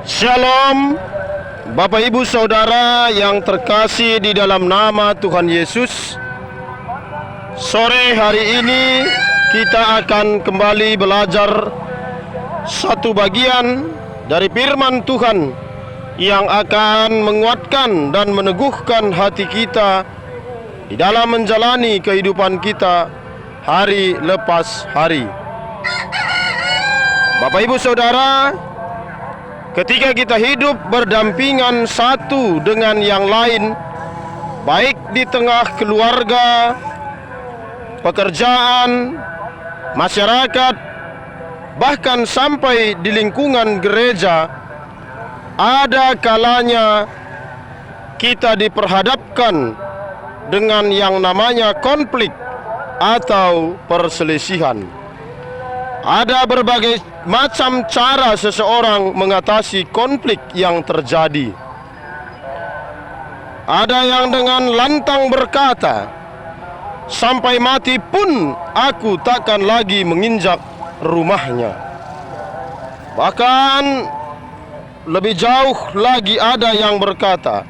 Shalom, Bapak Ibu Saudara yang terkasih di dalam nama Tuhan Yesus. Sore hari ini kita akan kembali belajar satu bagian dari firman Tuhan yang akan menguatkan dan meneguhkan hati kita di dalam menjalani kehidupan kita hari lepas hari. Bapak Ibu Saudara, ketika kita hidup berdampingan satu dengan yang lain, baik di tengah keluarga, pekerjaan, masyarakat, bahkan sampai di lingkungan gereja, ada kalanya kita diperhadapkan dengan yang namanya konflik atau perselisihan. Ada berbagai macam cara seseorang mengatasi konflik yang terjadi. Ada yang dengan lantang berkata, "Sampai mati pun aku takkan lagi menginjak rumahnya." Bahkan lebih jauh lagi ada yang berkata,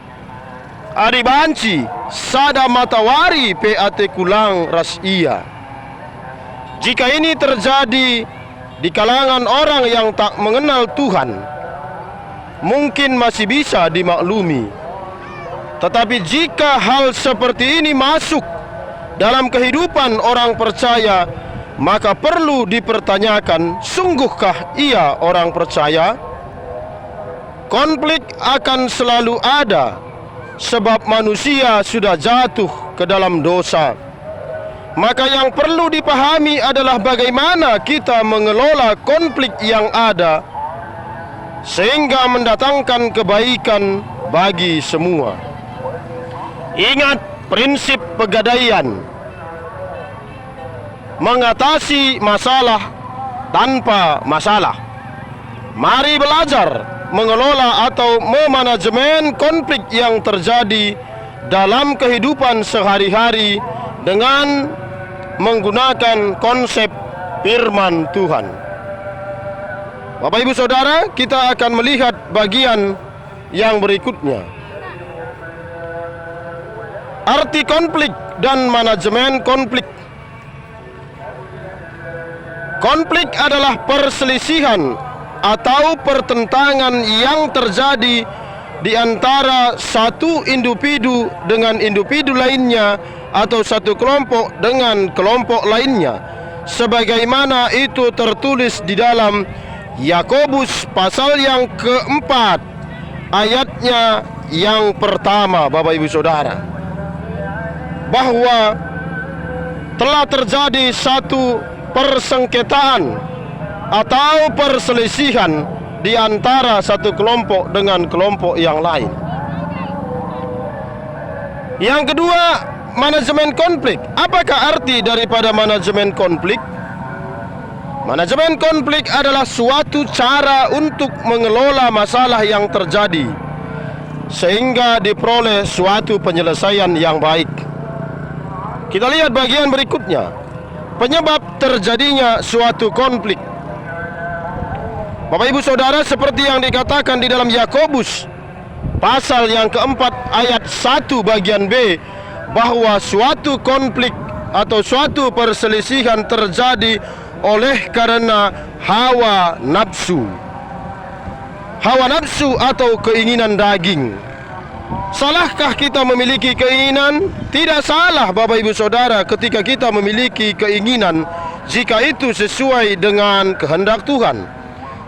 "Adi banci sada matawari pe ate kulang ras iya." Jika ini terjadi di kalangan orang yang tak mengenal Tuhan, mungkin masih bisa dimaklumi. Tetapi jika hal seperti ini masuk dalam kehidupan orang percaya, maka perlu dipertanyakan, sungguhkah ia orang percaya? Konflik akan selalu ada, sebab manusia sudah jatuh ke dalam dosa. Maka yang perlu dipahami adalah bagaimana kita mengelola konflik yang ada sehingga mendatangkan kebaikan bagi semua. Ingat prinsip pegadaian: mengatasi masalah tanpa masalah. Mari belajar mengelola atau memanajemen konflik yang terjadi dalam kehidupan sehari-hari dengan menggunakan konsep firman Tuhan. Bapak Ibu Saudara, kita akan melihat bagian yang berikutnya. Arti konflik dan manajemen konflik. Konflik adalah perselisihan atau pertentangan yang terjadi di antara satu individu dengan individu lainnya atau satu kelompok dengan kelompok lainnya, sebagaimana itu tertulis di dalam Yakobus pasal yang keempat ayatnya yang pertama. Bapak Ibu Saudara, bahwa telah terjadi satu persengketaan atau perselisihan di antara satu kelompok dengan kelompok yang lain. Yang kedua, manajemen konflik. Apakah arti daripada manajemen konflik? Manajemen konflik adalah suatu cara untuk mengelola masalah yang terjadi sehingga diperoleh suatu penyelesaian yang baik. Kita lihat bagian berikutnya. Penyebab terjadinya suatu konflik. Bapak Ibu Saudara, seperti yang dikatakan di dalam Yakobus pasal yang keempat ayat 1 bagian B, bahwa suatu konflik atau suatu perselisihan terjadi oleh karena hawa nafsu. Hawa nafsu atau keinginan daging. Salahkah kita memiliki keinginan? Tidak salah Bapak Ibu Saudara ketika kita memiliki keinginan jika itu sesuai dengan kehendak Tuhan.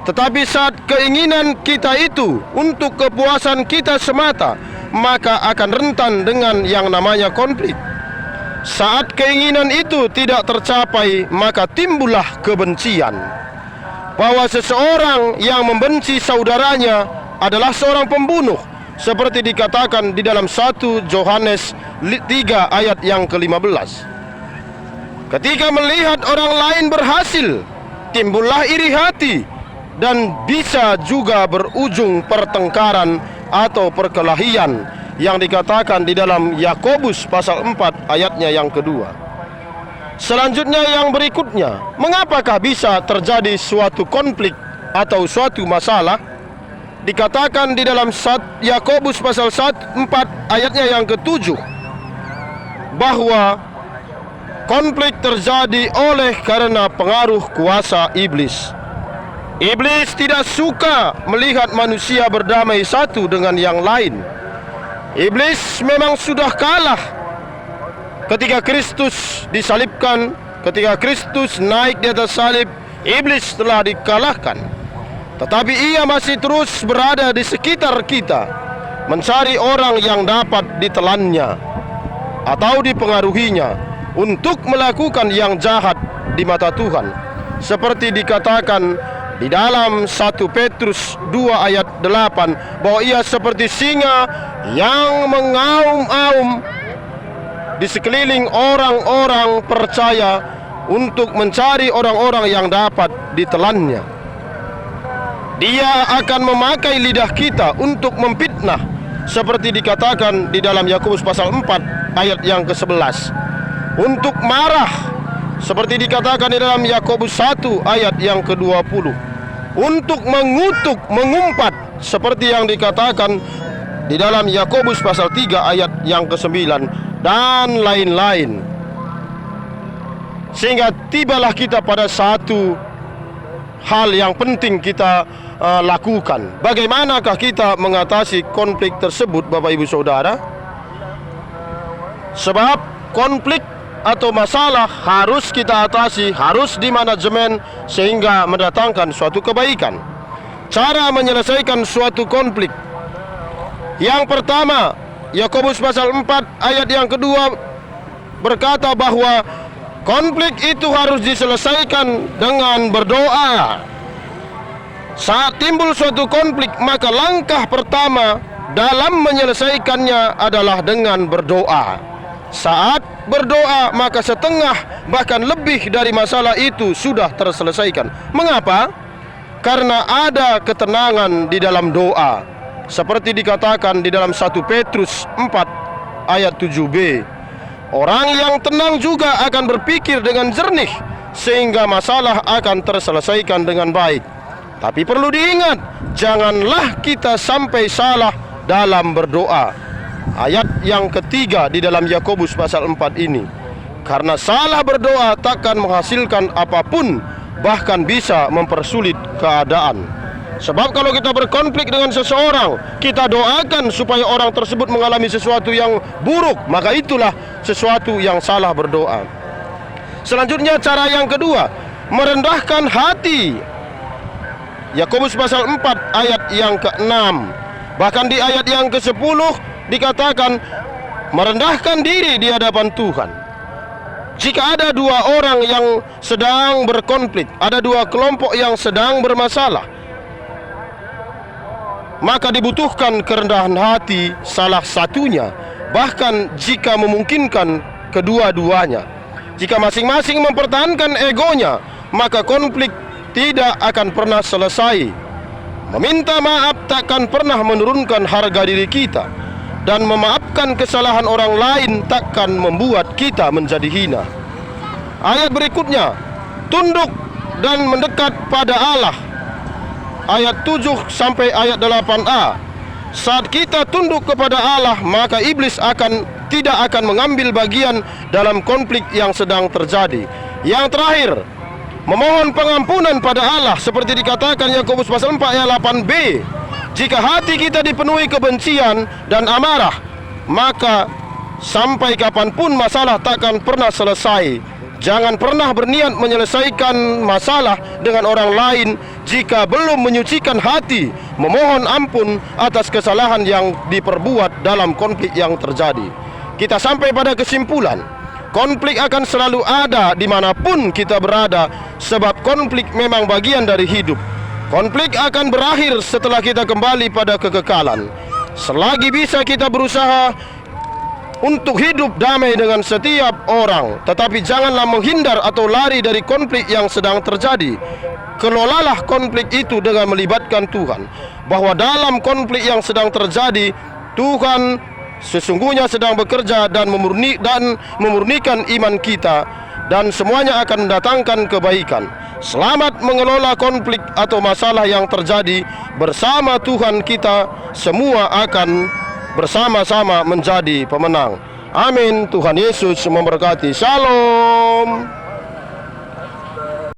Tetapi saat keinginan kita itu untuk kepuasan kita semata, maka akan rentan dengan yang namanya konflik. Saat keinginan itu tidak tercapai, maka timbullah kebencian. Bahwa seseorang yang membenci saudaranya adalah seorang pembunuh, seperti dikatakan di dalam 1 Yohanes 3 ayat yang ke-15. Ketika melihat orang lain berhasil, timbullah iri hati, dan bisa juga berujung pertengkaran atau perkelahian yang dikatakan di dalam Yakobus pasal 4 ayatnya yang kedua. Selanjutnya yang berikutnya, mengapakah bisa terjadi suatu konflik atau suatu masalah? dikatakan di dalam Yakobus pasal 4 ayatnya yang ke-7 bahwa konflik terjadi oleh karena pengaruh kuasa iblis. Iblis tidak suka melihat manusia berdamai satu dengan yang lain. Iblis memang sudah kalah ketika Kristus disalibkan, ketika Kristus naik di atas salib. Iblis telah dikalahkan, tetapi ia masih terus berada di sekitar kita, mencari orang yang dapat ditelannya atau dipengaruhinya untuk melakukan yang jahat di mata Tuhan. Seperti dikatakan di dalam 1 Petrus 2 ayat 8 bahwa ia seperti singa yang mengaum-aum di sekeliling orang-orang percaya untuk mencari orang-orang yang dapat ditelannya. Dia akan memakai lidah kita untuk memfitnah, seperti dikatakan di dalam Yakobus pasal 4 ayat yang ke-11, untuk marah, seperti dikatakan di dalam Yakobus 1 ayat yang ke-20, untuk mengutuk, mengumpat, seperti yang dikatakan di dalam Yakobus pasal 3 ayat yang ke-9, dan lain-lain. Sehingga tibalah kita pada satu hal yang penting kita lakukan. Bagaimanakah kita mengatasi konflik tersebut, Bapak Ibu Saudara? Sebab konflik atau masalah harus kita atasi, harus dimanajemen sehingga mendatangkan suatu kebaikan. Cara menyelesaikan suatu konflik, yang pertama, Yakobus pasal 4 ayat yang kedua berkata bahwa konflik itu harus diselesaikan dengan berdoa. Saat timbul suatu konflik, maka langkah pertama dalam menyelesaikannya adalah dengan berdoa. Saat berdoa, maka setengah bahkan lebih dari masalah itu sudah terselesaikan. Mengapa? Karena ada ketenangan di dalam doa. Seperti dikatakan di dalam 1 Petrus 4 ayat 7b. Orang yang tenang juga akan berpikir dengan jernih, sehingga masalah akan terselesaikan dengan baik. Tapi perlu diingat, janganlah kita sampai salah dalam berdoa. Ayat yang ketiga di dalam Yakobus pasal 4 ini. Karena salah berdoa takkan menghasilkan apapun, bahkan bisa mempersulit keadaan. Sebab kalau kita berkonflik dengan seseorang, kita doakan supaya orang tersebut mengalami sesuatu yang buruk, maka itulah sesuatu yang salah berdoa. Selanjutnya cara yang kedua, merendahkan hati. Yakobus pasal 4 ayat yang ke-6. Bahkan di ayat yang ke-10 dikatakan merendahkan diri di hadapan Tuhan. Jika ada dua orang yang sedang berkonflik, ada dua kelompok yang sedang bermasalah, maka dibutuhkan kerendahan hati salah satunya, bahkan jika memungkinkan kedua-duanya. Jika masing-masing mempertahankan egonya, maka konflik tidak akan pernah selesai. Meminta maaf takkan pernah menurunkan harga diri kita, dan memaafkan kesalahan orang lain takkan membuat kita menjadi hina. Ayat berikutnya, tunduk dan mendekat pada Allah. Ayat 7 sampai ayat 8a. Saat kita tunduk kepada Allah, maka iblis tidak akan mengambil bagian dalam konflik yang sedang terjadi. Yang terakhir, memohon pengampunan pada Allah, seperti dikatakan Yakobus pasal 4 ayat 8b. Jika hati kita dipenuhi kebencian dan amarah, maka sampai kapanpun masalah takkan pernah selesai. Jangan pernah berniat menyelesaikan masalah dengan orang lain jika belum menyucikan hati, memohon ampun atas kesalahan yang diperbuat dalam konflik yang terjadi. Kita sampai pada kesimpulan, konflik akan selalu ada dimanapun kita berada, sebab konflik memang bagian dari hidup. Konflik akan berakhir setelah kita kembali pada kekekalan. Selagi bisa kita berusaha untuk hidup damai dengan setiap orang, tetapi janganlah menghindar atau lari dari konflik yang sedang terjadi. Kelolalah konflik itu dengan melibatkan Tuhan, bahwa dalam konflik yang sedang terjadi, Tuhan sesungguhnya sedang bekerja dan memurnikan iman kita, dan semuanya akan mendatangkan kebaikan. Selamat mengelola konflik atau masalah yang terjadi. Bersama Tuhan kita semua akan bersama-sama menjadi pemenang. Amin. Tuhan Yesus memberkati. Shalom.